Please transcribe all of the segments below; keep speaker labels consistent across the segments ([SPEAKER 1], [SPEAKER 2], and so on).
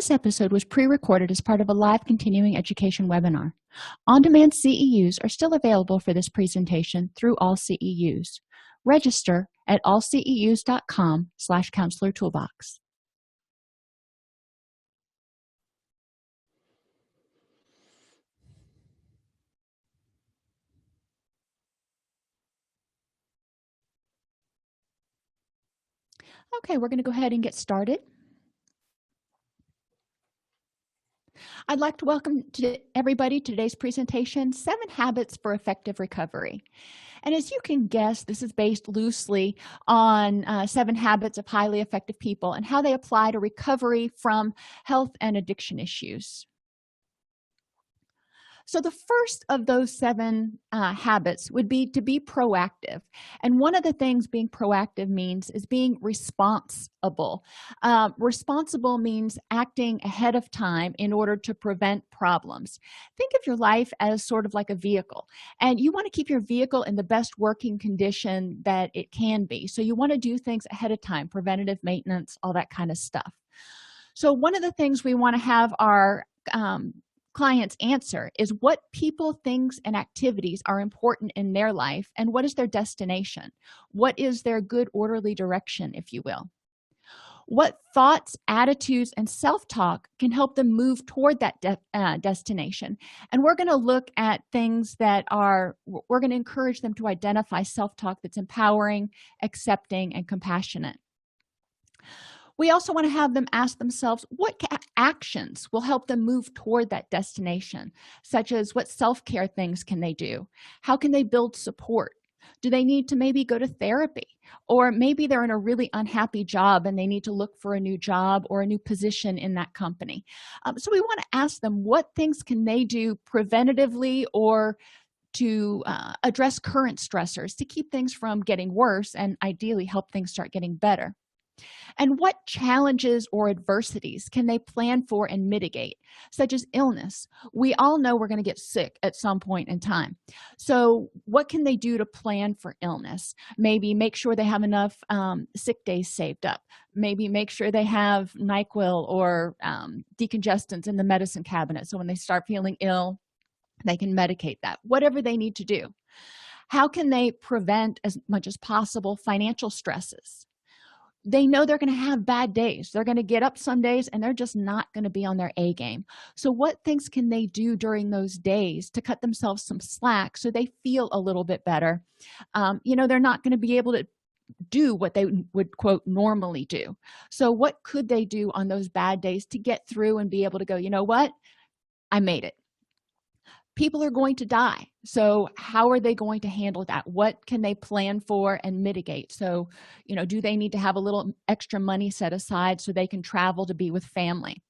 [SPEAKER 1] This episode was pre-recorded as part of a live continuing education webinar. On-demand CEUs are still available for this presentation through All CEUs. Register at allceus.com/counselor toolbox. Okay, we're going to go ahead and get started. I'd like to welcome everybody to today's presentation, 7 Habits for Effective Recovery. And as you can guess, this is based loosely on 7 habits of highly effective people and how they apply to recovery from health and addiction issues. So the first of those 7 habits would be to be proactive. And one of the things being proactive means is being responsible. Responsible means acting ahead of time in order to prevent problems. Think of your life as sort of like a vehicle, and you want to keep your vehicle in the best working condition that it can be. So you want to do things ahead of time, preventative maintenance, all that kind of stuff. So one of the things we want to have our clients answer is what people, things, and activities are important in their life, and what is their destination? What is their good orderly direction, if you will? What thoughts, attitudes, and self-talk can help them move toward that destination? And we're going to look at things that we're going to encourage them to identify self-talk that's empowering, accepting, and compassionate. We also want to have them ask themselves what actions will help them move toward that destination, such as what self-care things can they do? How can they build support? Do they need to maybe go to therapy? Or maybe they're in a really unhappy job and they need to look for a new job or a new position in that company. So we want to ask them what things can they do preventatively or to address current stressors to keep things from getting worse and ideally help things start getting better. And what challenges or adversities can they plan for and mitigate, such as illness? We all know we're going to get sick at some point in time. So what can they do to plan for illness? Maybe make sure they have enough sick days saved up. Maybe make sure they have NyQuil or decongestants in the medicine cabinet, so when they start feeling ill, they can medicate that. Whatever they need to do. How can they prevent as much as possible financial stresses? They know they're going to have bad days. They're going to get up some days and they're just not going to be on their A game. So what things can they do during those days to cut themselves some slack so they feel a little bit better? They're not going to be able to do what they would, quote, normally do. So what could they do on those bad days to get through and be able to go, you know what? I made it. People are going to die. So how are they going to handle that? What can they plan for and mitigate? So, do they need to have a little extra money set aside so they can travel to be with family?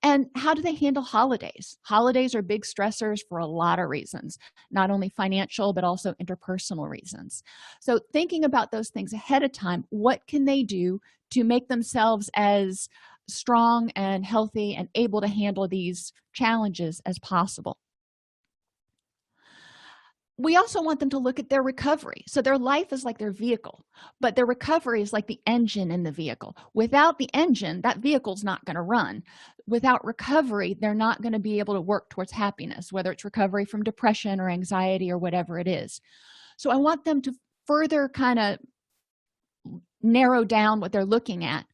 [SPEAKER 1] And how do they handle holidays? Holidays are big stressors for a lot of reasons, not only financial, but also interpersonal reasons. So thinking about those things ahead of time, what can they do to make themselves as strong and healthy and able to handle these challenges as possible? We also want them to look at their recovery. So their life is like their vehicle, but their recovery is like the engine in the vehicle. Without the engine, that vehicle's not going to run. Without recovery, they're not going to be able to work towards happiness, whether it's recovery from depression or anxiety or whatever it is. So I want them to further kind of narrow down what they're looking at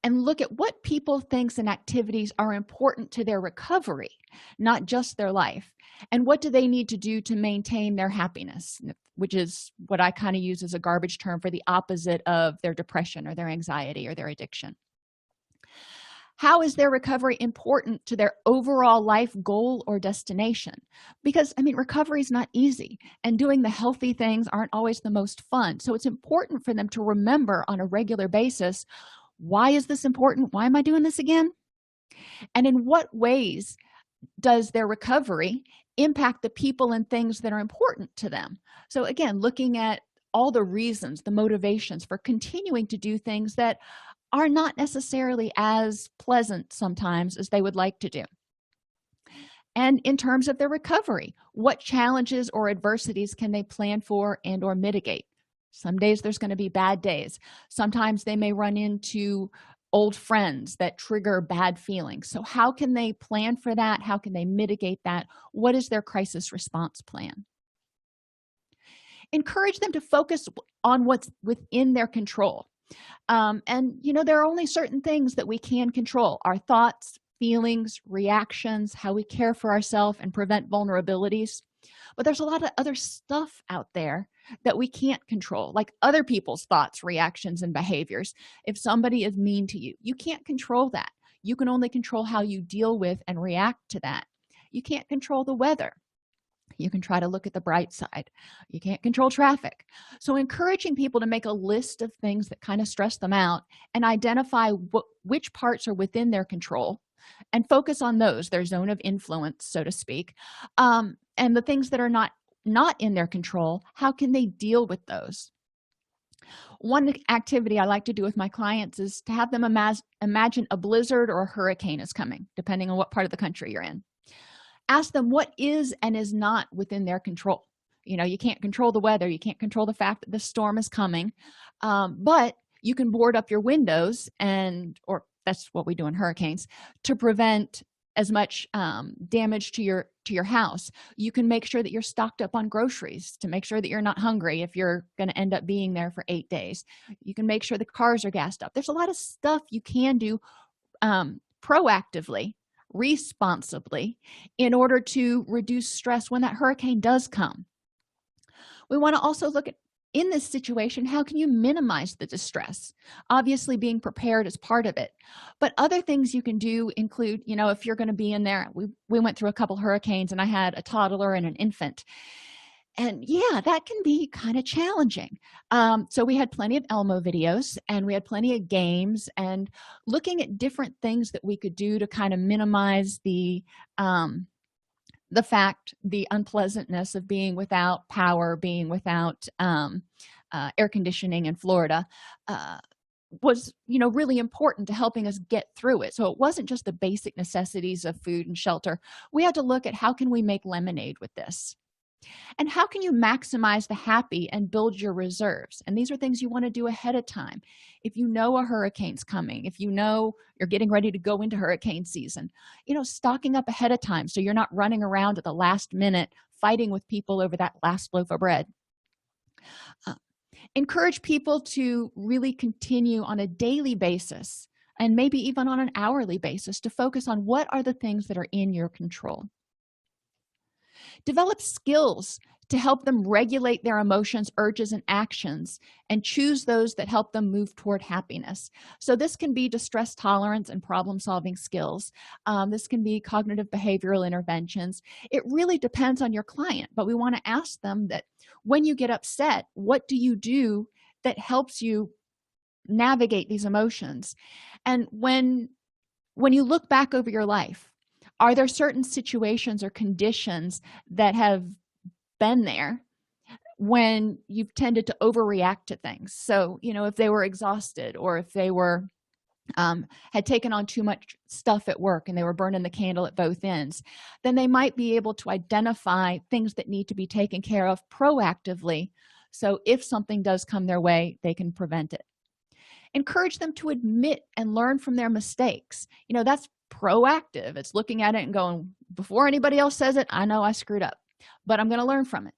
[SPEAKER 1] and look at what people, things, and activities are important to their recovery, not just their life. And what do they need to do to maintain their happiness, which is what I kind of use as a garbage term for the opposite of their depression or their anxiety or their addiction. How is their recovery important to their overall life goal or destination? Because, recovery is not easy, and doing the healthy things aren't always the most fun. So it's important for them to remember on a regular basis, why is this important? Why am I doing this again? And in what ways does their recovery impact the people and things that are important to them? So again, looking at all the reasons, the motivations for continuing to do things that are not necessarily as pleasant sometimes as they would like to do. And in terms of their recovery, what challenges or adversities can they plan for and or mitigate? Some days there's going to be bad days. Sometimes they may run into old friends that trigger bad feelings. So how can they plan for that? How can they mitigate that? What is their crisis response plan? Encourage them to focus on what's within their control. And there are only certain things that we can control: our thoughts, feelings, reactions, how we care for ourselves and prevent vulnerabilities. But there's a lot of other stuff out there that we can't control, like other people's thoughts, reactions, and behaviors. If somebody is mean to you, you can't control that. You can only control how you deal with and react to that. You can't control the weather. You can try to look at the bright side. You can't control traffic. So encouraging people to make a list of things that kind of stress them out and identify which parts are within their control and focus on those, their zone of influence, so to speak. And the things that are not in their control, how can they deal with those? One activity I like to do with my clients is to have them imagine a blizzard or a hurricane is coming, depending on what part of the country you're in. Ask them what is and is not within their control. You can't control the weather. You can't control the fact that the storm is coming, but you can board up your windows, or that's what we do in hurricanes, to prevent as much damage to your house. You can make sure that you're stocked up on groceries to make sure that you're not hungry if you're going to end up being there for 8 days. You can make sure the cars are gassed up. There's a lot of stuff you can do proactively, responsibly, in order to reduce stress when that hurricane does come. We want to also look at, in this situation, how can you minimize the distress? Obviously, being prepared is part of it, but other things you can do include, if you're going to be in there, we went through a couple hurricanes and I had a toddler and an infant, and yeah, that can be kind of challenging. So we had plenty of Elmo videos and we had plenty of games and looking at different things that we could do to kind of minimize the unpleasantness of being without power, being without air conditioning in Florida, was really important to helping us get through it. So it wasn't just the basic necessities of food and shelter. We had to look at how can we make lemonade with this, and how can you maximize the happy and build your reserves. And these are things you want to do ahead of time. If you know a hurricane's coming, if you know you're getting ready to go into hurricane season, stocking up ahead of time so you're not running around at the last minute fighting with people over that last loaf of bread. Encourage people to really continue on a daily basis and maybe even on an hourly basis to focus on what are the things that are in your control. Develop skills to help them regulate their emotions, urges, and actions, and choose those that help them move toward happiness. So this can be distress tolerance and problem-solving skills. This can be cognitive behavioral interventions. It really depends on your client, but we want to ask them that when you get upset, what do you do that helps you navigate these emotions? And when you look back over your life, are there certain situations or conditions that have been there when you've tended to overreact to things? So, if they were exhausted or if they were had taken on too much stuff at work and they were burning the candle at both ends, then they might be able to identify things that need to be taken care of proactively. So if something does come their way, they can prevent it. Encourage them to admit and learn from their mistakes. That's proactive. It's looking at it and going, before anybody else says it, I know I screwed up, but I'm going to learn from it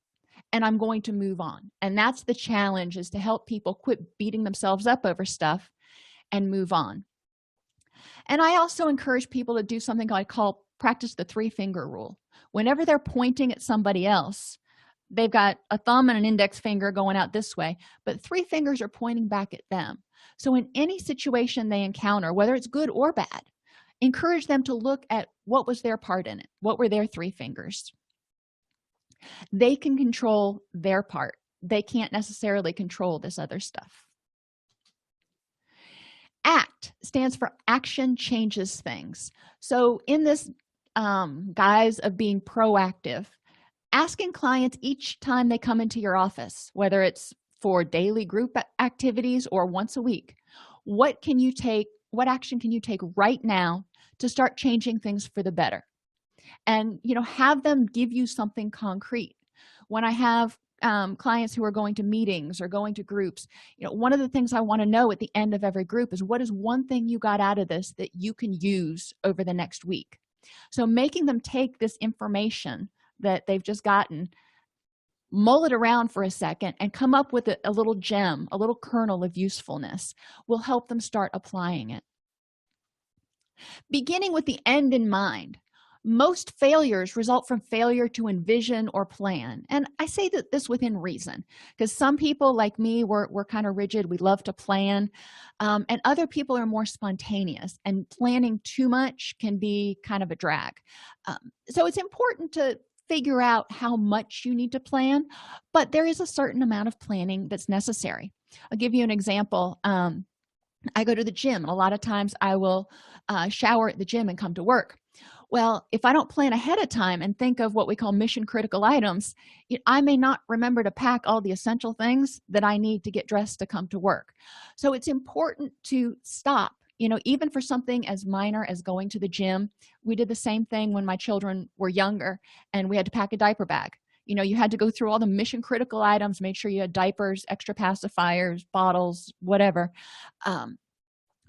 [SPEAKER 1] and I'm going to move on. And that's the challenge, is to help people quit beating themselves up over stuff and move on. And I also encourage people to do something I call practice the 3-finger rule. Whenever they're pointing at somebody else, they've got a thumb and an index finger going out this way, but 3 fingers are pointing back at them. So in any situation they encounter, whether it's good or bad, encourage them to look at what was their part in it. What were their 3 fingers? They can control their part. They can't necessarily control this other stuff. ACT stands for action changes things. So in this guise of being proactive, asking clients each time they come into your office, whether it's for daily group activities or once a week, what action can you take right now to start changing things for the better? And have them give you something concrete. When I have clients who are going to meetings or going to groups, one of the things I want to know at the end of every group is, what is one thing you got out of this that you can use over the next week? So making them take this information that they've just gotten, mull it around for a second, and come up with a little gem, a little kernel of usefulness, will help them start applying it. Beginning with the end in mind. Most failures result from failure to envision or plan, and I say that this within reason, because some people like me, we're kind of rigid. We love to plan, and other people are more spontaneous, and planning too much can be kind of a drag. So it's important to figure out how much you need to plan, but there is a certain amount of planning that's necessary. I'll give you an example. I go to the gym, and a lot of times I will shower at the gym and come to work. Well, if I don't plan ahead of time and think of what we call mission critical items, I may not remember to pack all the essential things that I need to get dressed to come to work. So it's important to stop. Even for something as minor as going to the gym, we did the same thing when my children were younger, and we had to pack a diaper bag. You had to go through all the mission critical items, make sure you had diapers, extra pacifiers, bottles, whatever,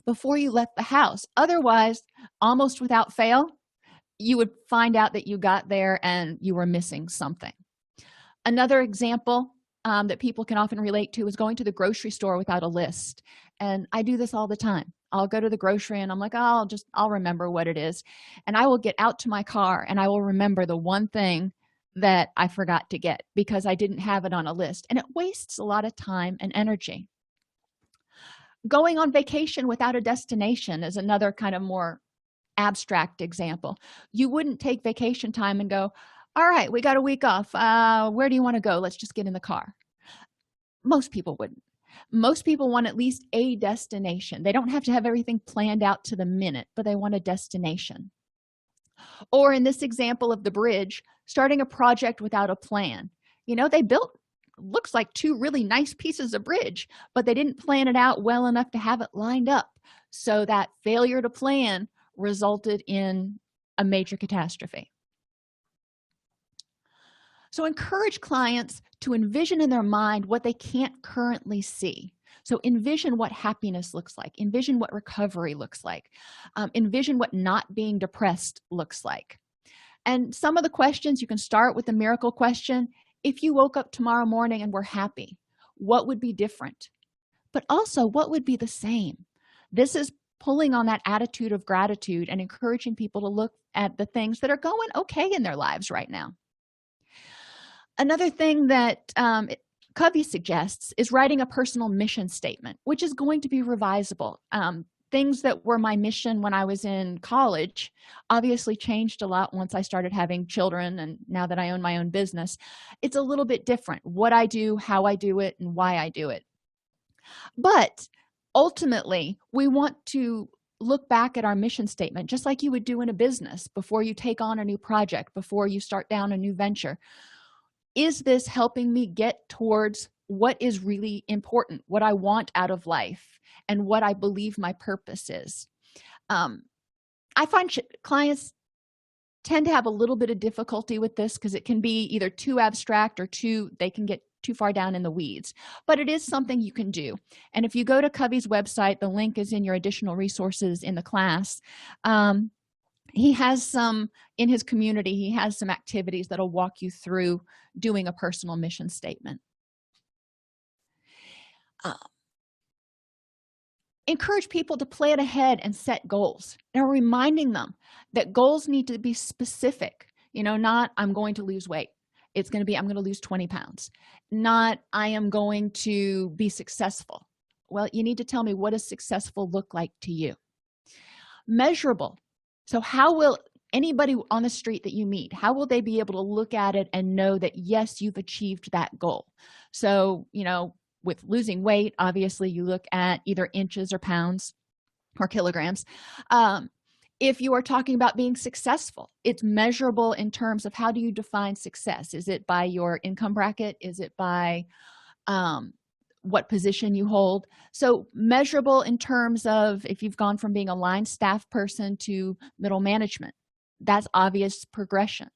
[SPEAKER 1] before you left the house. Otherwise, almost without fail, you would find out that you got there and you were missing something. Another example that people can often relate to is going to the grocery store without a list. And I do this all the time. I'll go to the grocery and I'm like, oh, I'll remember what it is. And I will get out to my car and I will remember the one thing that I forgot to get because I didn't have it on a list. And it wastes a lot of time and energy. Going on vacation without a destination is another kind of more abstract example. You wouldn't take vacation time and go, all right, we got a week off. Where do you want to go? Let's just get in the car. Most people wouldn't. Most people want at least a destination. They don't have to have everything planned out to the minute, but they want a destination. Or in this example of the bridge, starting a project without a plan. They built, looks like, two really nice pieces of bridge, but they didn't plan it out well enough to have it lined up. So that failure to plan resulted in a major catastrophe. So encourage clients to envision in their mind what they can't currently see. So envision what happiness looks like. Envision what recovery looks like. Envision what not being depressed looks like. And some of the questions, you can start with the miracle question. If you woke up tomorrow morning and were happy, what would be different? But also, what would be the same? This is pulling on that attitude of gratitude and encouraging people to look at the things that are going okay in their lives right now. Another thing that Covey suggests is writing a personal mission statement, which is going to be revisable. Things that were my mission when I was in college obviously changed a lot once I started having children, and now that I own my own business, it's a little bit different. What I do, how I do it, and why I do it. But ultimately, we want to look back at our mission statement, just like you would do in a business before you take on a new project, before you start down a new venture. Is this helping me get towards what is really important, what I want out of life, and what I believe my purpose is? I find clients tend to have a little bit of difficulty with this because it can be either too abstract or they can get too far down in the weeds, but it is something you can do. And if you go to Covey's website, the link is in your additional resources in the class. He has some in his community. He has some activities that'll walk you through doing a personal mission statement. Encourage people to plan ahead and set goals. Now, reminding them that goals need to be specific. Not I'm going to lose weight. It's going to be I'm going to lose 20 pounds. Not I am going to be successful. Well, you need to tell me, what does successful look like to you? Measurable. So how will anybody on the street that you meet, how will they be able to look at it and know that, yes, you've achieved that goal? So, with losing weight, obviously you look at either inches or pounds or kilograms. If you are talking about being successful, it's measurable in terms of how do you define success? Is it by your income bracket? Is it by what position you hold? So measurable in terms of if you've gone from being a line staff person to middle management, that's obvious progression.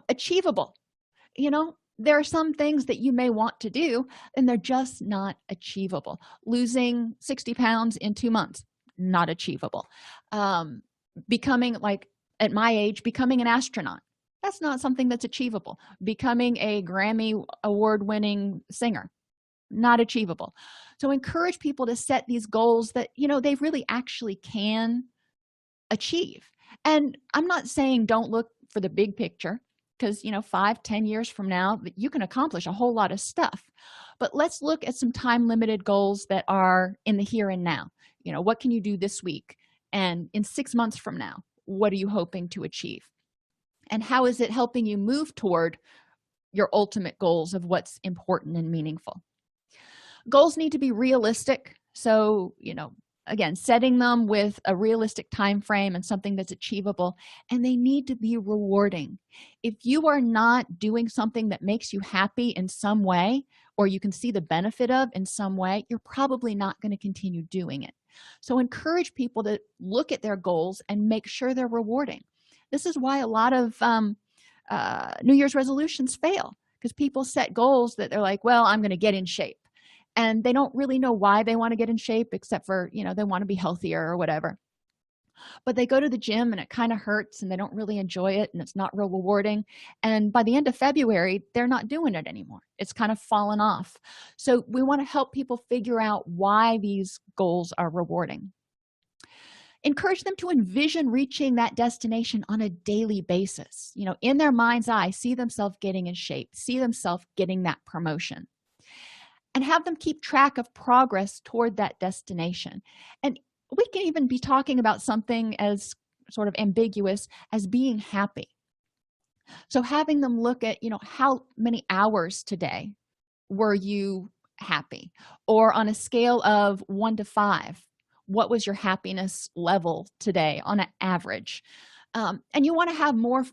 [SPEAKER 1] Achievable. there are some things that you may want to do and they're just not achievable. Losing 60 pounds in 2 months, not achievable. Becoming, like at my age, becoming an astronaut, that's not something that's achievable. Becoming a Grammy award-winning singer, not achievable. So encourage people to set these goals that they really actually can achieve. And I'm not saying don't look for the big picture, because 5-10 years from now you can accomplish a whole lot of stuff, but let's look at some time limited goals that are in the here and now. What can you do this week, and in 6 months from now, what are you hoping to achieve, and how is it helping you move toward your ultimate goals of what's important and meaningful? Goals need to be realistic. So again, setting them with a realistic time frame and something that's achievable, and they need to be rewarding. If you are not doing something that makes you happy in some way, or you can see the benefit of in some way, you're probably not going to continue doing it. So encourage people to look at their goals and make sure they're rewarding. This is why a lot of New Year's resolutions fail, because people set goals that they're like, well, I'm going to get in shape, and they don't really know why they want to get in shape, except for they want to be healthier or whatever. But they go to the gym and it kind of hurts, and they don't really enjoy it, and it's not real rewarding, and by the end of February they're not doing it anymore. It's kind of fallen off. So we want to help people figure out why these goals are rewarding. Encourage them to envision reaching that destination on a daily basis. In their mind's eye, see themselves getting in shape, see themselves getting that promotion, and have them keep track of progress toward that destination. And we can even be talking about something as sort of ambiguous as being happy. So having them look at how many hours today were you happy, or on a scale of 1 to 5, what was your happiness level today on an average. And you want to have more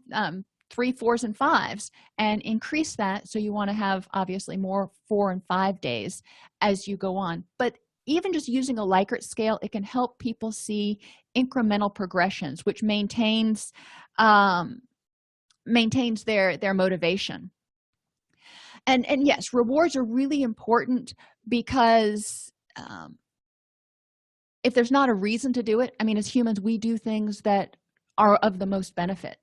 [SPEAKER 1] 3, 4s, and 5s, and increase that. So you want to have obviously more 4 and 5 days as you go on. But even just using a Likert scale, it can help people see incremental progressions, which maintains their motivation. And yes, rewards are really important, because if there's not a reason to do it, as humans, we do things that are of the most benefit.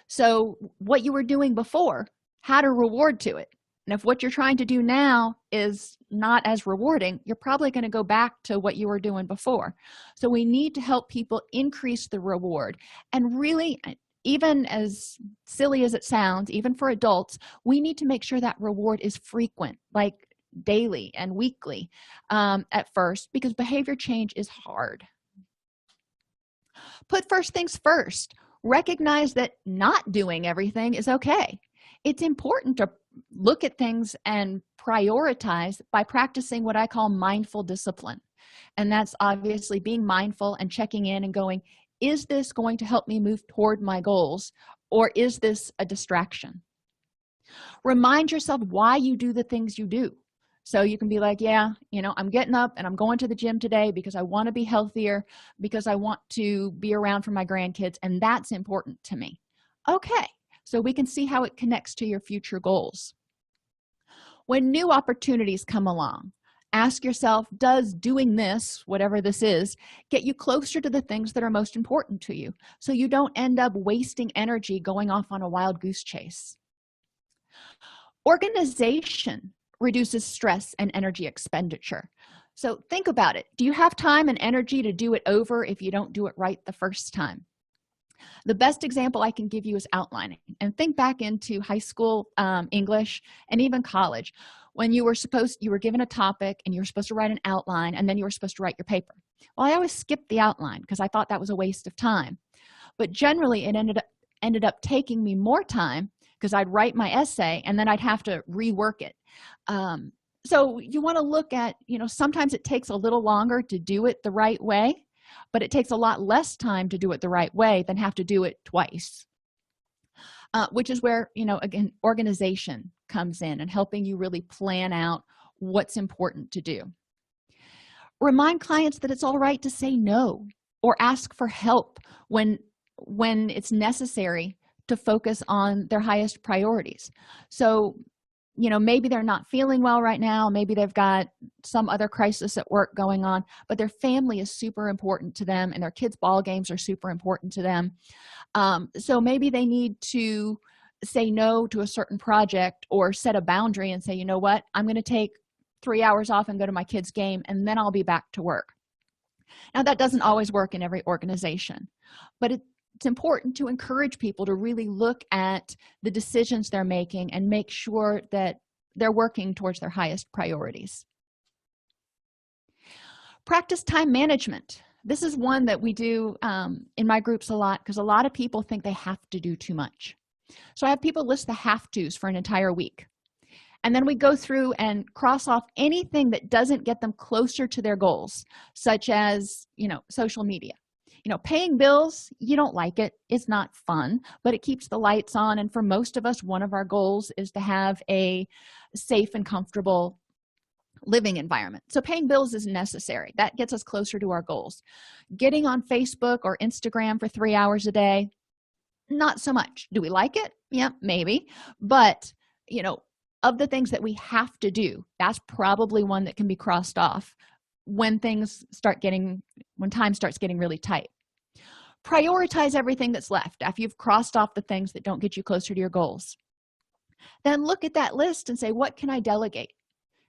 [SPEAKER 1] So what you were doing before had a reward to it, and if what you're trying to do now is not as rewarding, you're probably going to go back to what you were doing before. So we need to help people increase the reward. And really, even as silly as it sounds, even for adults, we need to make sure that reward is frequent, like daily and weekly at first, because behavior change is hard. Put first things first. Recognize that not doing everything is okay. It's important to look at things and prioritize by practicing what I call mindful discipline. And that's obviously being mindful and checking in and going, is this going to help me move toward my goals, or is this a distraction? Remind yourself why you do the things you do. So you can be like, yeah, I'm getting up and I'm going to the gym today because I want to be healthier, because I want to be around for my grandkids, and that's important to me. Okay, so we can see how it connects to your future goals. When new opportunities come along, ask yourself, does doing this, whatever this is, get you closer to the things that are most important to you, so you don't end up wasting energy going off on a wild goose chase? Organization reduces stress and energy expenditure. So think about it. Do you have time and energy to do it over if you don't do it right the first time? The best example I can give you is outlining. And think back into high school English, and even college, when you were given a topic and you were supposed to write an outline, and then you were supposed to write your paper. Well, I always skipped the outline because I thought that was a waste of time. But generally, it ended up taking me more time, because I'd write my essay and then I'd have to rework it. So you want to look at, sometimes it takes a little longer to do it the right way, but it takes a lot less time to do it the right way than have to do it twice, which is where, again, organization comes in and helping you really plan out what's important to do. Remind clients that it's all right to say no or ask for help when it's necessary to focus on their highest priorities. So maybe they're not feeling well right now, maybe they've got some other crisis at work going on, but their family is super important to them and their kids' ball games are super important to them. So maybe they need to say no to a certain project or set a boundary and say, you know what, I'm going to take 3 hours off and go to my kid's game, and then I'll be back to work. Now, that doesn't always work in every organization, but it's important to encourage people to really look at the decisions they're making and make sure that they're working towards their highest priorities. Practice time management. This is one that we do in my groups a lot, because a lot of people think they have to do too much. So I have people list the have-tos for an entire week, and then we go through and cross off anything that doesn't get them closer to their goals, such as social media. Paying bills, you don't like it, it's not fun, but it keeps the lights on, and for most of us, one of our goals is to have a safe and comfortable living environment. So paying bills is necessary. That gets us closer to our goals. Getting on Facebook or Instagram for 3 hours a day, not so much. Do we like it? Yeah, maybe. But of the things that we have to do, that's probably one that can be crossed off when time starts getting really tight. Prioritize everything that's left after you've crossed off the things that don't get you closer to your goals. Then look at that list and say, what can I delegate?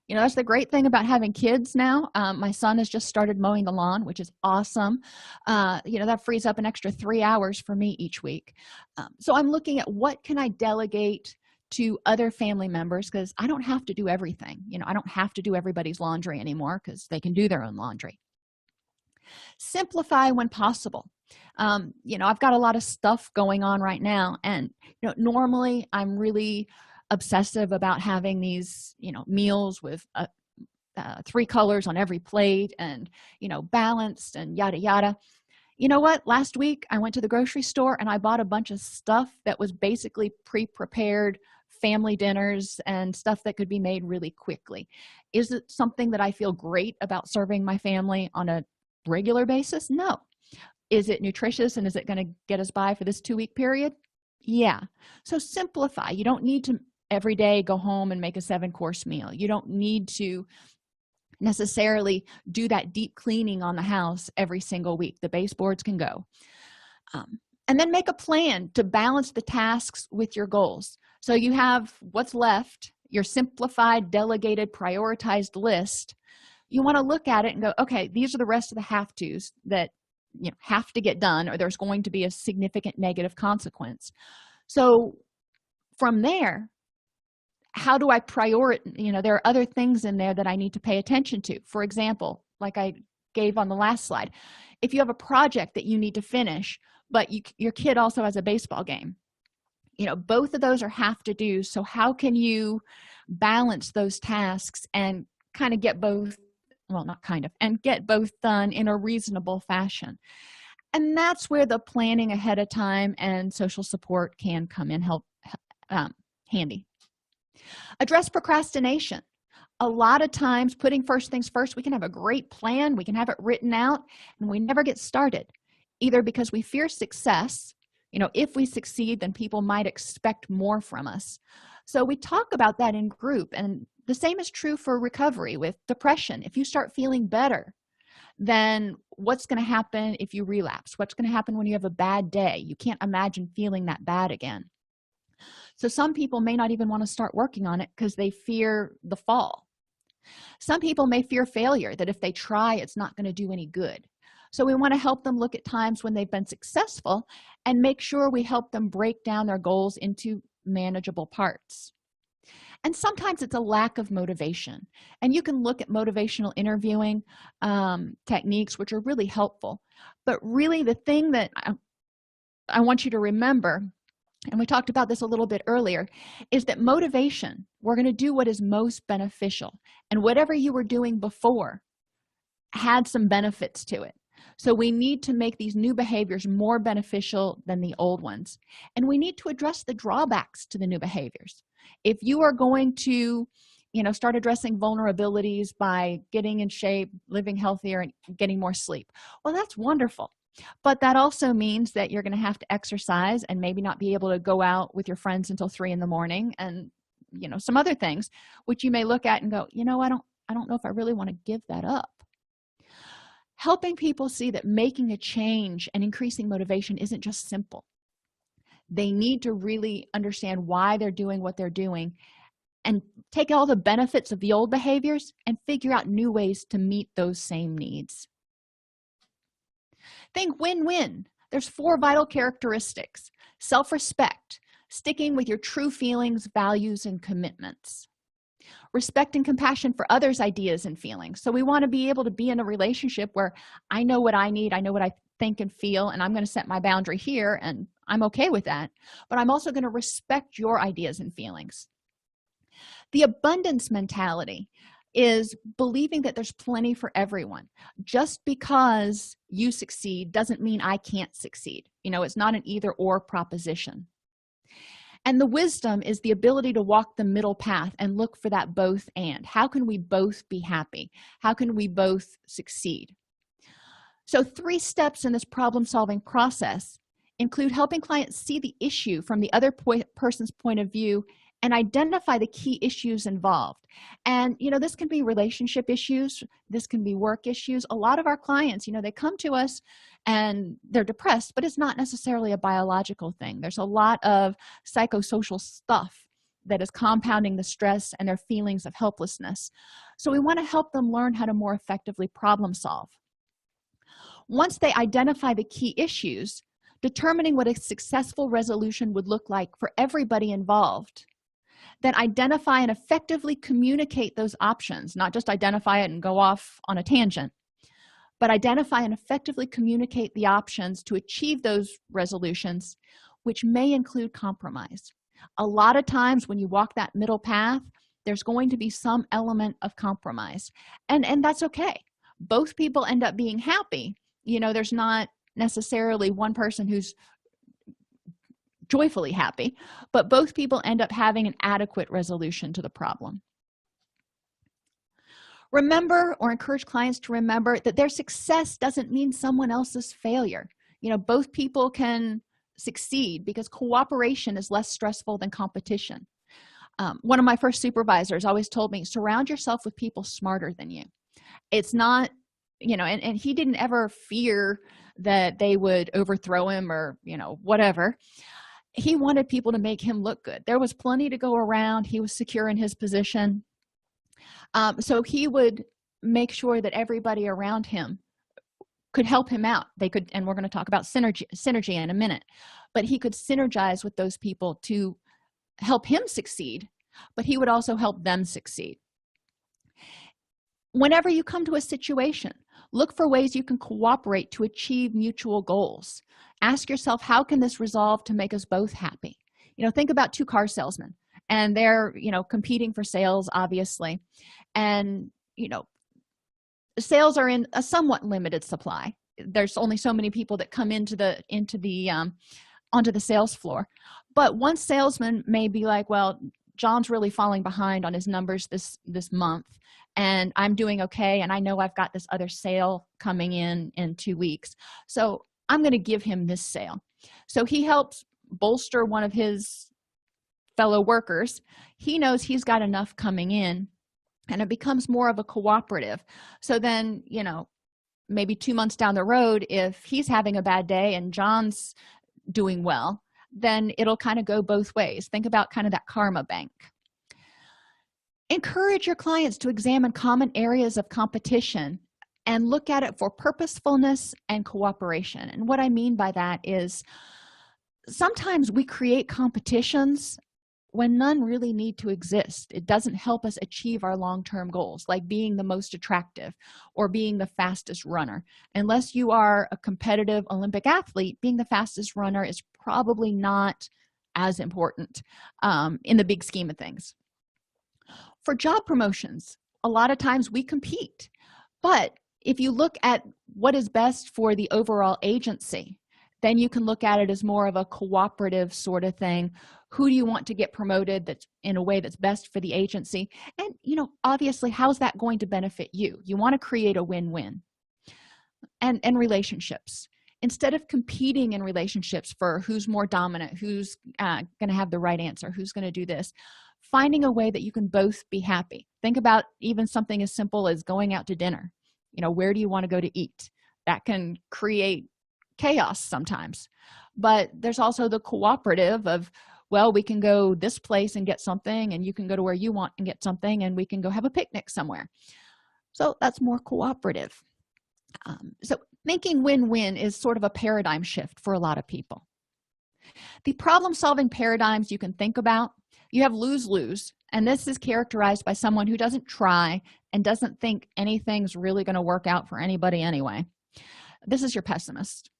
[SPEAKER 1] That's the great thing about having kids now. My son has just started mowing the lawn, which is awesome. That frees up an extra 3 hours for me each week. So I'm looking at what can I delegate to other family members, because I don't have to do everything. I don't have to do everybody's laundry anymore, because they can do their own laundry. Simplify when possible. I've got a lot of stuff going on right now, and normally I'm really obsessive about having these meals with 3 colors on every plate and balanced and yada yada. You know what, last week I went to the grocery store and I bought a bunch of stuff that was basically pre-prepared family dinners and stuff that could be made really quickly. Is it something that I feel great about serving my family on a regular basis? No. Is it nutritious, and is it going to get us by for this 2-week period? Yeah. So simplify. You don't need to every day go home and make a 7-course meal. You don't need to necessarily do that deep cleaning on the house every single week. The baseboards can go. And then make a plan to balance the tasks with your goals. So you have what's left, your simplified, delegated, prioritized list. You want to look at it and go, okay, these are the rest of the have-tos that have to get done, or there's going to be a significant negative consequence. So from there, how do I prioritize? There are other things in there that I need to pay attention to. For example, like I gave on the last slide, if you have a project that you need to finish, but your kid also has a baseball game, both of those are have to do. So how can you balance those tasks and kind of get both, and get both done in a reasonable fashion? And that's where the planning ahead of time and social support can come in handy. Address procrastination. A lot of times, putting first things first, we can have a great plan, we can have it written out, and we never get started, either because we fear success. If we succeed, then people might expect more from us. So we talk about that in group, and the same is true for recovery with depression. If you start feeling better, then what's going to happen if you relapse? What's going to happen when you have a bad day? You can't imagine feeling that bad again. So some people may not even want to start working on it because they fear the fall. Some people may fear failure, that if they try, it's not going to do any good. So we want to help them look at times when they've been successful and make sure we help them break down their goals into manageable parts. And sometimes it's a lack of motivation, and you can look at motivational interviewing techniques, which are really helpful. But really, the thing that I want you to remember, and we talked about this a little bit earlier, is that motivation, we're going to do what is most beneficial, and whatever you were doing before had some benefits to it. So we need to make these new behaviors more beneficial than the old ones, and we need to address the drawbacks to the new behaviors. If you are going to start addressing vulnerabilities by getting in shape, living healthier, and getting more sleep, well, that's wonderful. But that also means that you're going to have to exercise and maybe not be able to go out with your friends until 3 in the morning, and some other things which you may look at and go, I don't know if I really want to give that up. Helping people see that making a change and increasing motivation isn't just simple. They need to really understand why they're doing what they're doing and take all the benefits of the old behaviors and figure out new ways to meet those same needs. Think win-win. There's 4 vital characteristics: self-respect, sticking with your true feelings, values, and commitments; respect and compassion for others' ideas and feelings. So we want to be able to be in a relationship where I know what I need, I know what I think and feel, and I'm going to set my boundary here, and I'm okay with that, but I'm also going to respect your ideas and feelings. The abundance mentality is believing that there's plenty for everyone. Just because you succeed doesn't mean I can't succeed. It's not an either or proposition. And the wisdom is the ability to walk the middle path and look for that both and. How can we both be happy? How can we both succeed? So 3 steps in this problem-solving process include helping clients see the issue from the other person's point of view and identify the key issues involved. And this can be relationship issues, this can be work issues. A lot of our clients, they come to us and they're depressed, but it's not necessarily a biological thing. There's a lot of psychosocial stuff that is compounding the stress and their feelings of helplessness. So we want to help them learn how to more effectively problem solve. Once they identify the key issues, determining what a successful resolution would look like for everybody involved, then identify and effectively communicate those options, not just identify it and go off on a tangent, but identify and effectively communicate the options to achieve those resolutions, which may include compromise. A lot of times when you walk that middle path, there's going to be some element of compromise, and that's okay. Both people end up being happy. There's not necessarily one person who's joyfully happy, but both people end up having an adequate resolution to the problem. Remember, or encourage clients to remember, that their success doesn't mean someone else's failure. Both people can succeed because cooperation is less stressful than competition. One of my first supervisors always told me, surround yourself with people smarter than you. It's not, and he didn't ever fear that they would overthrow him or whatever. He wanted people to make him look good. There was plenty to go around. He was secure in his position, so he would make sure that everybody around him could help him out. They could, and we're going to talk about synergy in a minute, but he could synergize with those people to help him succeed, but he would also help them succeed. Whenever you come to a situation, look for ways you can cooperate to achieve mutual goals. Ask yourself, how can this resolve to make us both happy? Think about 2 car salesmen, and they're competing for sales, obviously, and sales are in a somewhat limited supply. There's only so many people that come onto the sales floor. But one salesman may be like, well, John's really falling behind on his numbers this month, and I'm doing okay, and I know I've got this other sale coming in 2 weeks, so I'm going to give him this sale. So he helps bolster one of his fellow workers. He knows he's got enough coming in, and it becomes more of a cooperative. So then maybe 2 months down the road, if he's having a bad day and John's doing well, then it'll kind of go both ways. Think about kind of that karma bank. Encourage your clients to examine common areas of competition and look at it for purposefulness and cooperation. And what I mean by that is sometimes we create competitions when none really need to exist. It doesn't help us achieve our long-term goals, like being the most attractive or being the fastest runner. Unless you are a competitive Olympic athlete, being the fastest runner is probably not as important in the big scheme of things. For job promotions, a lot of times we compete, but if you look at what is best for the overall agency, then you can look at it as more of a cooperative sort of thing. Who do you want to get promoted that's in a way that's best for the agency? And obviously, how's that going to benefit you? You want to create a win-win. And relationships. Instead of competing in relationships for who's more dominant, who's going to have the right answer, who's going to do this, finding a way that you can both be happy. Think about even something as simple as going out to dinner. Where do you want to go to eat? That can create chaos sometimes. But there's also the cooperative of, well, we can go this place and get something, and you can go to where you want and get something, and we can go have a picnic somewhere. So that's more cooperative. So thinking win-win is sort of a paradigm shift for a lot of people. The problem-solving paradigms you can think about, you have lose-lose, and this is characterized by someone who doesn't try and doesn't think anything's really going to work out for anybody anyway. This is your pessimist.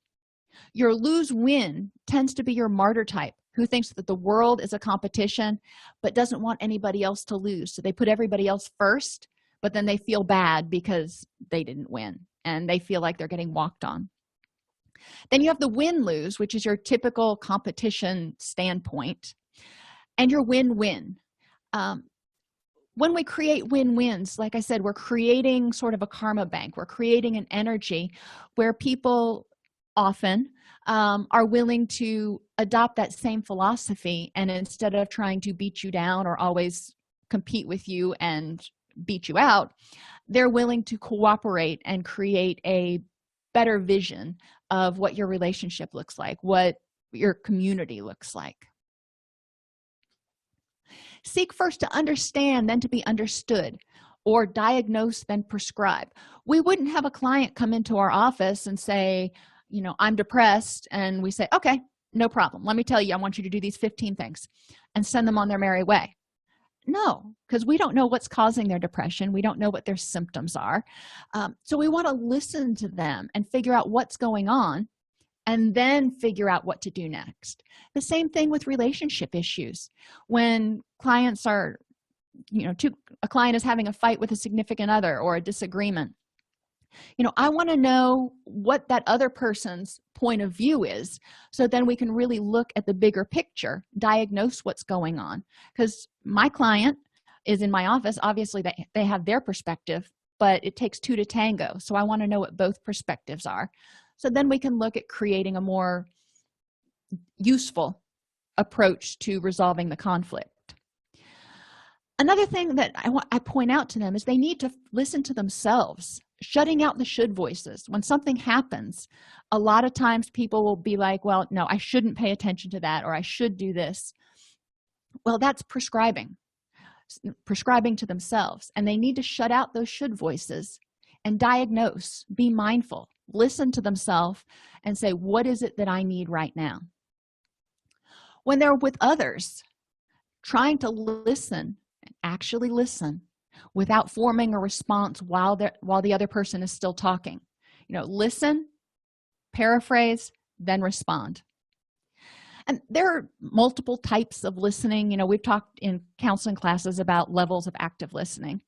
[SPEAKER 1] Your lose-win tends to be your martyr type, who thinks that the world is a competition but doesn't want anybody else to lose. So they put everybody else first, but then they feel bad because they didn't win, and they feel like they're getting walked on. Then you have the win-lose, which is your typical competition standpoint, and your win-win. When we create win-wins, like I said, we're creating sort of a karma bank. We're creating an energy where people often are willing to adopt that same philosophy, and instead of trying to beat you down or always compete with you and beat you out, they're willing to cooperate and create a better vision of what your relationship looks like, what your community looks like. Seek first to understand, then to be understood, or diagnose, then prescribe. We wouldn't have a client come into our office and say, I'm depressed, and we say, okay, no problem. Let me tell you, I want you to do these 15 things and send them on their merry way. No, because we don't know what's causing their depression. We don't know what their symptoms are. So we want to listen to them and figure out what's going on, and then figure out what to do next. The same thing with relationship issues. When clients are, a client is having a fight with a significant other or a disagreement, I want to know what that other person's point of view is, so then we can really look at the bigger picture, diagnose what's going on. Because my client is in my office, obviously they have their perspective, but it takes two to tango. So I want to know what both perspectives are. So then we can look at creating a more useful approach to resolving the conflict. Another thing that I point out to them is they need to listen to themselves, shutting out the should voices. When something happens, a lot of times people will be like, well, no, I shouldn't pay attention to that, or I should do this. Well, that's prescribing to themselves, and they need to shut out those should voices and diagnose, be mindful, listen to themselves, and say, what is it that I need right now? When they're with others, trying to listen, actually listen, without forming a response while the other person is still talking. Listen, paraphrase, then respond. And there are multiple types of listening. We've talked in counseling classes about levels of active listening,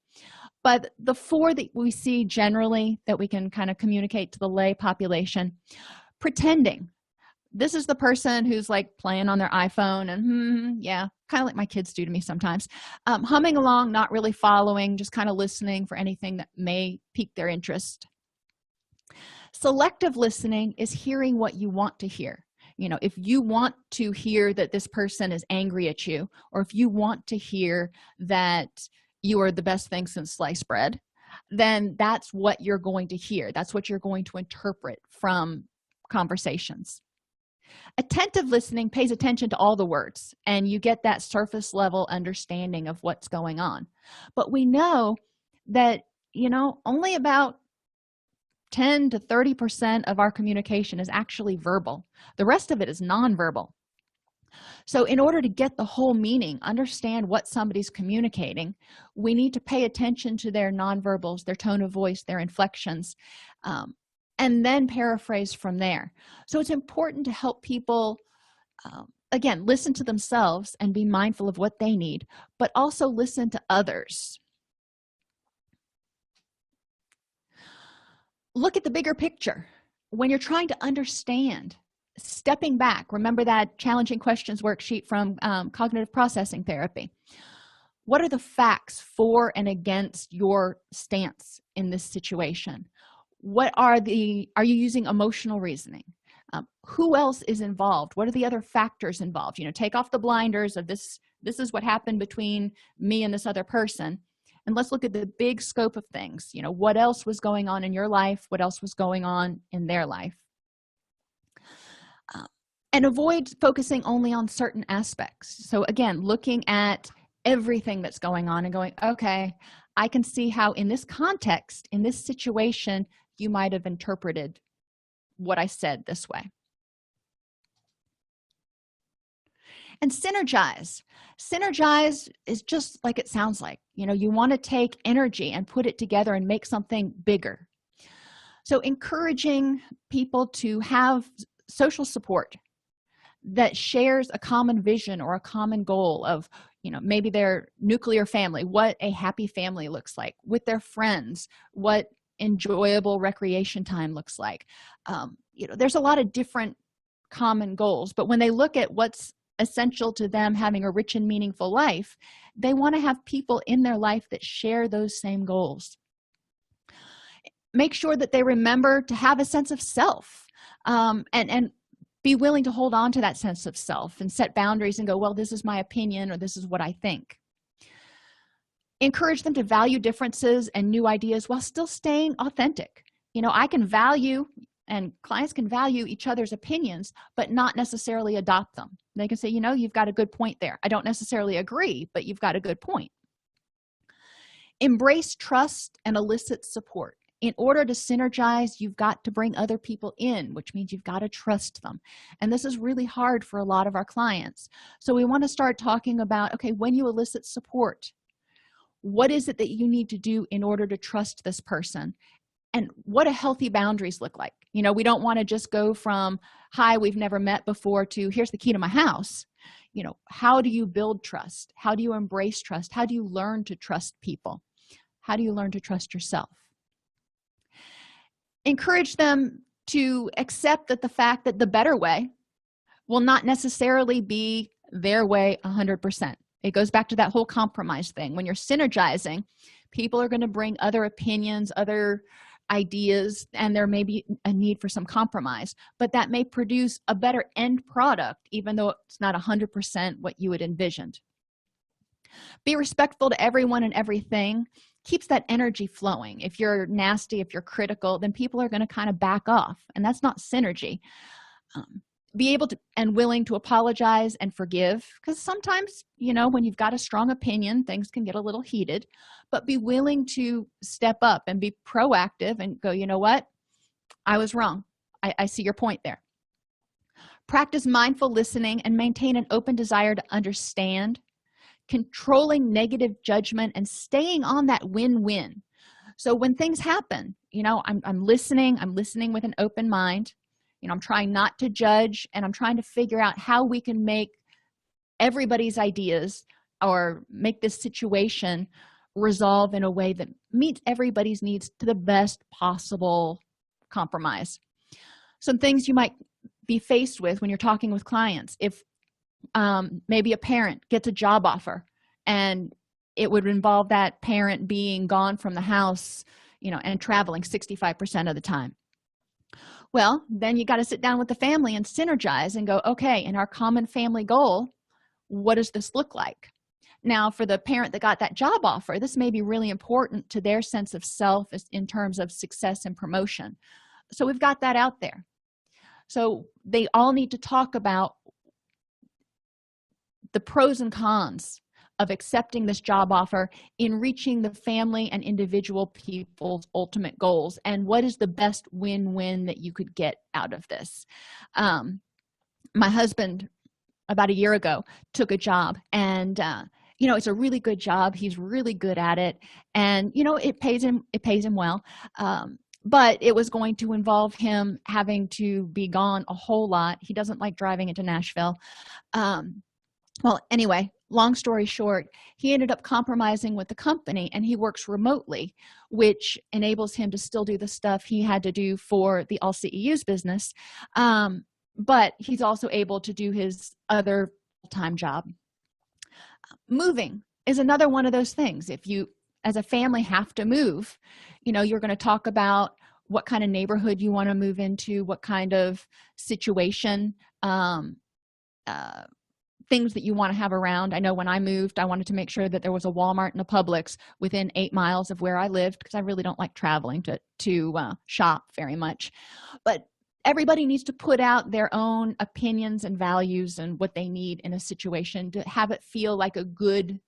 [SPEAKER 1] but the four that we see generally that we can kind of communicate to the lay population: pretending. This is the person who's like playing on their iPhone and yeah, kind of like my kids do to me sometimes, humming along, not really following, just kind of listening for anything that may pique their interest. Selective listening is hearing what you want to hear. If you want to hear that this person is angry at you, or if you want to hear that you are the best thing since sliced bread, then that's what you're going to hear. That's what you're going to interpret from conversations. Attentive listening pays attention to all the words, and you get that surface level understanding of what's going on. But we know that, only about 10 to 30% of our communication is actually verbal. The rest of it is nonverbal. So in order to get the whole meaning, understand what somebody's communicating, we need to pay attention to their nonverbals, their tone of voice, their inflections, and then paraphrase from there. So it's important to help people, again, listen to themselves and be mindful of what they need, but also listen to others. Look at the bigger picture. When you're trying to understand, stepping back, remember that challenging questions worksheet from cognitive processing therapy. What are the facts for and against your stance in this situation? Are you using emotional reasoning? who else is involved? What are the other factors involved? Take off the blinders of this is what happened between me and this other person, and let's look at the big scope of things. What else was going on in your life? What else was going on in their life? And avoid focusing only on certain aspects. So again, looking at everything that's going on and going, okay, I can see how in this context, in this situation, you might have interpreted what I said this way. And synergize. Synergize is just like it sounds like. You want to take energy and put it together and make something bigger. So encouraging people to have social support that shares a common vision or a common goal of, maybe their nuclear family, what a happy family looks like, with their friends, what enjoyable recreation time looks like. There's a lot of different common goals, but when they look at what's essential to them having a rich and meaningful life, they want to have people in their life that share those same goals. Make sure that they remember to have a sense of self, and be willing to hold on to that sense of self and set boundaries and go, well, this is my opinion, or this is what I think. Encourage them to value differences and new ideas while still staying authentic. I can value, and clients can value each other's opinions, but not necessarily adopt them. They can say, you've got a good point there. I don't necessarily agree, but you've got a good point. Embrace trust and elicit support. In order to synergize, you've got to bring other people in, which means you've got to trust them. And this is really hard for a lot of our clients. So we want to start talking about, okay, when you elicit support, what is it that you need to do in order to trust this person? And what do healthy boundaries look like? We don't want to just go from, hi, we've never met before, to here's the key to my house. How do you build trust? How do you embrace trust? How do you learn to trust people? How do you learn to trust yourself? Encourage them to accept that the fact that the better way will not necessarily be their way 100%. It goes back to that whole compromise thing. When you're synergizing, people are going to bring other opinions, other ideas, and there may be a need for some compromise, but that may produce a better end product, even though it's not 100% what you had envisioned. Be respectful to everyone and everything. Keeps that energy flowing. If you're nasty, if you're critical, then people are going to kind of back off, and that's not synergy. Be able to and willing to apologize and forgive, because sometimes, when you've got a strong opinion, things can get a little heated, but be willing to step up and be proactive and go, you know what? I was wrong. I see your point there. Practice mindful listening and maintain an open desire to understand, controlling negative judgment and staying on that win-win. So when things happen, I'm listening with an open mind. I'm trying not to judge, and I'm trying to figure out how we can make everybody's ideas or make this situation resolve in a way that meets everybody's needs to the best possible compromise. Some things you might be faced with when you're talking with clients. If maybe a parent gets a job offer and it would involve that parent being gone from the house, and traveling 65% of the time. Well, then you got to sit down with the family and synergize and go, okay, in our common family goal, what does this look like? Now, for the parent that got that job offer, this may be really important to their sense of self in terms of success and promotion. So we've got that out there. So they all need to talk about the pros and cons of accepting this job offer in reaching the family and individual people's ultimate goals, and what is the best win-win that you could get out of this. My husband, about a year ago, took a job, and it's a really good job. He's really good at it, and it pays him well, but it was going to involve him having to be gone a whole lot. He doesn't like driving into Nashville. Well, anyway, long story short, he ended up compromising with the company, and he works remotely, which enables him to still do the stuff he had to do for the LCEU's business, but he's also able to do his other full-time job. Moving is another one of those things. If you, as a family, have to move, you're going to talk about what kind of neighborhood you want to move into, what kind of situation, uh, things that you want to have around. I know when I moved, I wanted to make sure that there was a Walmart and a Publix within 8 miles of where I lived, because I really don't like traveling to shop very much. But everybody needs to put out their own opinions and values and what they need in a situation to have it feel like a good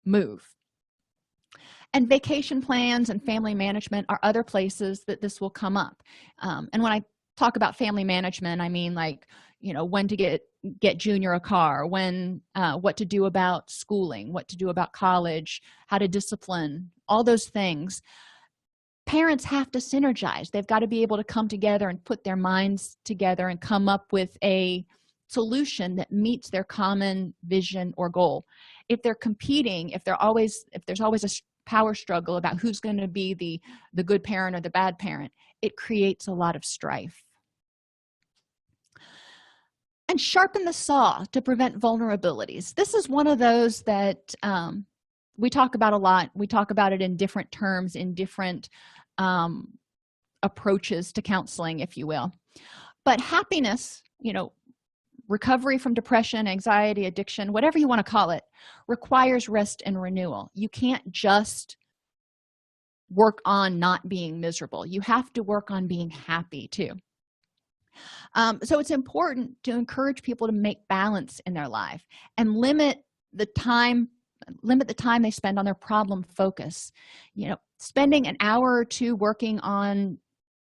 [SPEAKER 1] move. And vacation plans and family management are other places that this will come up. And when I talk about family management, I mean, like, when to get Junior a car, when what to do about schooling, what to do about college, how to discipline, all those things. Parents have to synergize. They've got to be able to come together and put their minds together and come up with a solution that meets their common vision or goal. If they're competing, if there's always a power struggle about who's going to be the good parent or the bad parent, it creates a lot of strife. And sharpen the saw to prevent vulnerabilities. This is one of those that we talk about a lot. We talk about it in different terms, in different approaches to counseling, if you will. But happiness, recovery from depression, anxiety, addiction, whatever you want to call it, requires rest and renewal. You can't just work on not being miserable. You have to work on being happy too. So it's important to encourage people to make balance in their life and limit the time they spend on their problem focus. Spending an hour or two working on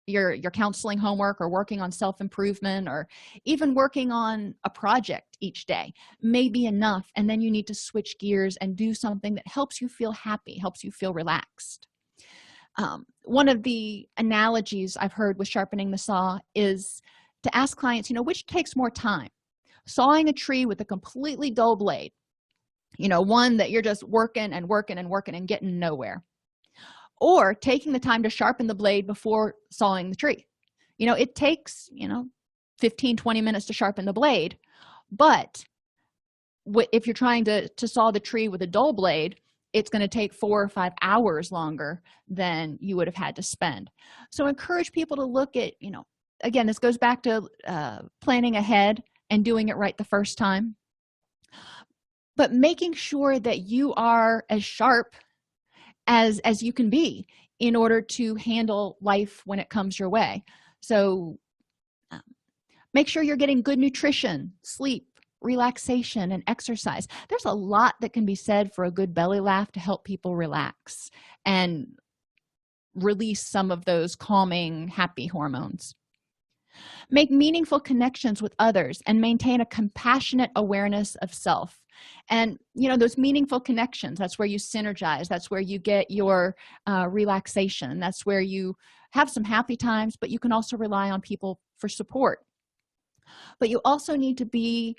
[SPEAKER 1] your counseling homework, or working on self-improvement, or even working on a project each day may be enough, and then you need to switch gears and do something that helps you feel happy, helps you feel relaxed. One of the analogies I've heard with sharpening the saw is to ask clients, which takes more time, sawing a tree with a completely dull blade, one that you're just working and working and working and getting nowhere, or taking the time to sharpen the blade before sawing the tree. It takes 15-20 minutes to sharpen the blade, but if you're trying to saw the tree with a dull blade, it's going to take 4 or 5 hours longer than you would have had to spend. So encourage people to look at, again, this goes back to planning ahead and doing it right the first time, but making sure that you are as sharp as you can be in order to handle life when it comes your way. So make sure you're getting good nutrition, sleep, relaxation, and exercise. There's a lot that can be said for a good belly laugh to help people relax and release some of those calming, happy hormones. Make meaningful connections with others and maintain a compassionate awareness of self. And those meaningful connections, that's where you synergize, that's where you get your relaxation, that's where you have some happy times, but you can also rely on people for support. But you also need to be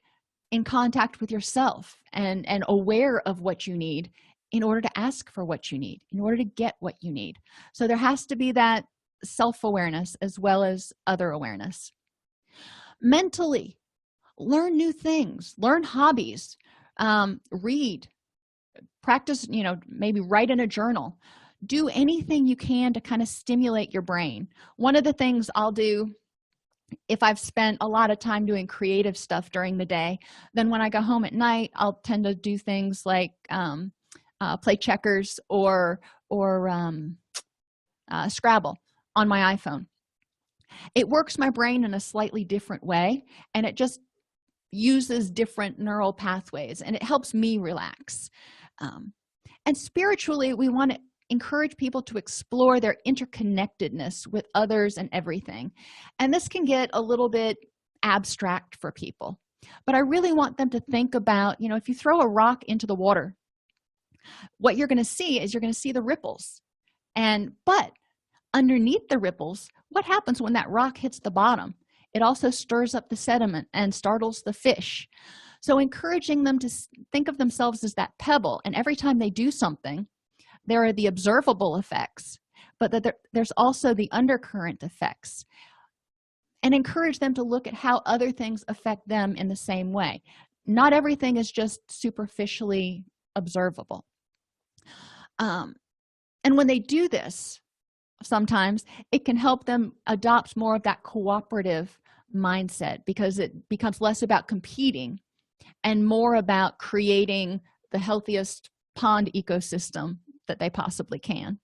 [SPEAKER 1] in contact with yourself and aware of what you need in order to ask for what you need, in order to get what you need. So there has to be that self-awareness as well as other awareness. Mentally, learn new things, learn hobbies, read, practice, maybe write in a journal. Do anything you can to kind of stimulate your brain. One of the things I'll do, if I've spent a lot of time doing creative stuff during the day, then when I go home at night, I'll tend to do things like play checkers or Scrabble on my iPhone. It works my brain in a slightly different way, and it just uses different neural pathways, and it helps me relax. And spiritually, we want to encourage people to explore their interconnectedness with others and everything. And this can get a little bit abstract for people, but I really want them to think about, if you throw a rock into the water, what you're going to see is you're going to see the ripples. But underneath the ripples, what happens when that rock hits the bottom? It also stirs up the sediment and startles the fish. So encouraging them to think of themselves as that pebble, and every time they do something, there are the observable effects, but that there's also the undercurrent effects. And encourage them to look at how other things affect them in the same way. Not everything is just superficially observable. And when they do this, sometimes it can help them adopt more of that cooperative mindset, because it becomes less about competing and more about creating the healthiest pond ecosystem that they possibly can.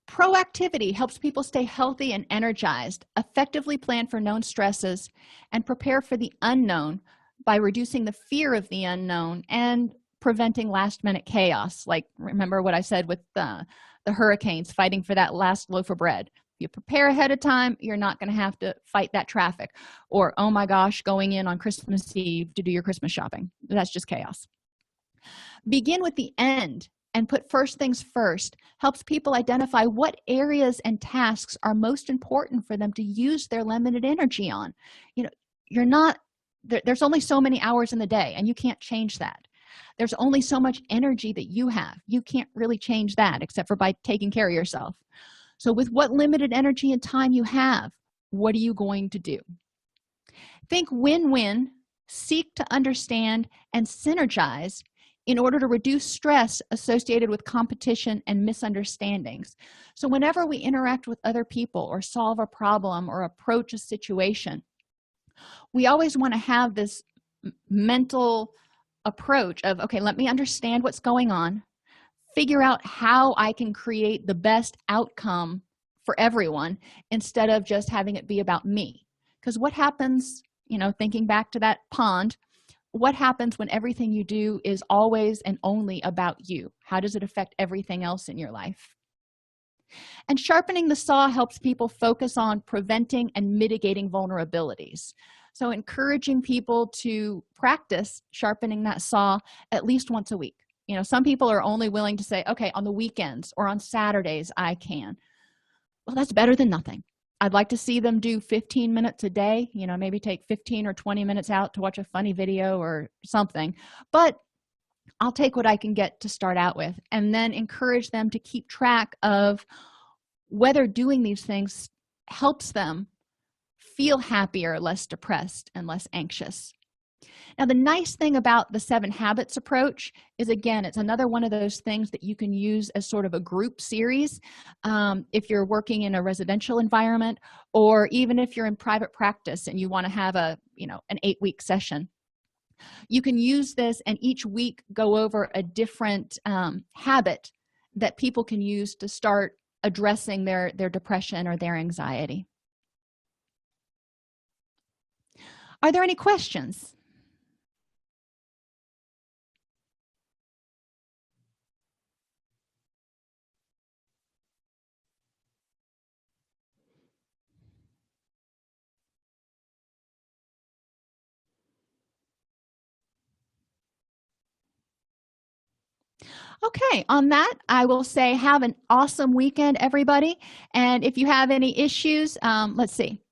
[SPEAKER 1] Proactivity helps people stay healthy and energized, effectively plan for known stresses, and prepare for the unknown by reducing the fear of the unknown and preventing last-minute chaos. Like, remember what I said with the hurricanes, fighting for that last loaf of bread. If you prepare ahead of time, you're not going to have to fight that traffic. Or, oh my gosh, going in on Christmas Eve to do your Christmas shopping. That's just chaos. Begin with the end and put first things first helps people identify what areas and tasks are most important for them to use their limited energy on. You're not there's only so many hours in the day, and you can't change that. There's only so much energy that you have. You can't really change that except for by taking care of yourself. So with what limited energy and time you have, what are you going to do? Think win-win, seek to understand and synergize in order to reduce stress associated with competition and misunderstandings. So whenever we interact with other people or solve a problem or approach a situation, we always want to have this mental approach of, okay, let me understand what's going on, figure out how I can create the best outcome for everyone instead of just having it be about me. Because what happens, thinking back to that pond, what happens when everything you do is always and only about you? How does it affect everything else in your life? And sharpening the saw helps people focus on preventing and mitigating vulnerabilities. So encouraging people to practice sharpening that saw at least once a week. Some people are only willing to say, okay, on the weekends or on Saturdays I can. Well, that's better than nothing. I'd like to see them do 15 minutes a day, maybe take 15 or 20 minutes out to watch a funny video or something. But I'll take what I can get to start out with, and then encourage them to keep track of whether doing these things helps them feel happier, less depressed, and less anxious. Now, the nice thing about the 7 habits approach is, again, it's another one of those things that you can use as sort of a group series if you're working in a residential environment, or even if you're in private practice and you want to have an 8-week session. You can use this and each week go over a different habit that people can use to start addressing their depression or their anxiety. Are there any questions? Okay, on that, I will say have an awesome weekend, everybody. And if you have any issues, let's see.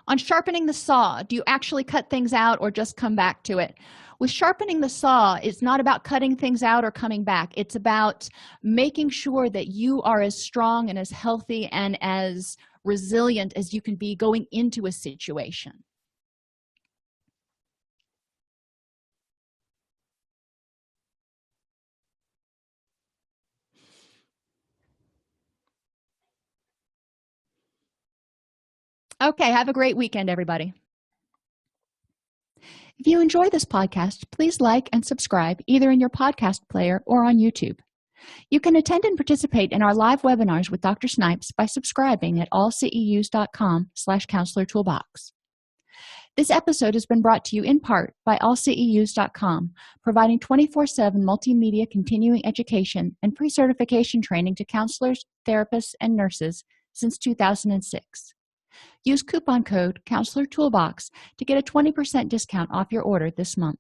[SPEAKER 1] On sharpening the saw, do you actually cut things out or just come back to it? With sharpening the saw, it's not about cutting things out or coming back. It's about making sure that you are as strong and as healthy and as resilient as you can be going into a situation. Okay, have a great weekend, everybody. If you enjoy this podcast, please like and subscribe either in your podcast player or on YouTube. You can attend and participate in our live webinars with Dr. Snipes by subscribing at allceus.com/counselor-toolbox. This episode has been brought to you in part by allceus.com, providing 24/7 multimedia continuing education and pre-certification training to counselors, therapists, and nurses since 2006. Use coupon code Counselor Toolbox to get a 20% discount off your order this month.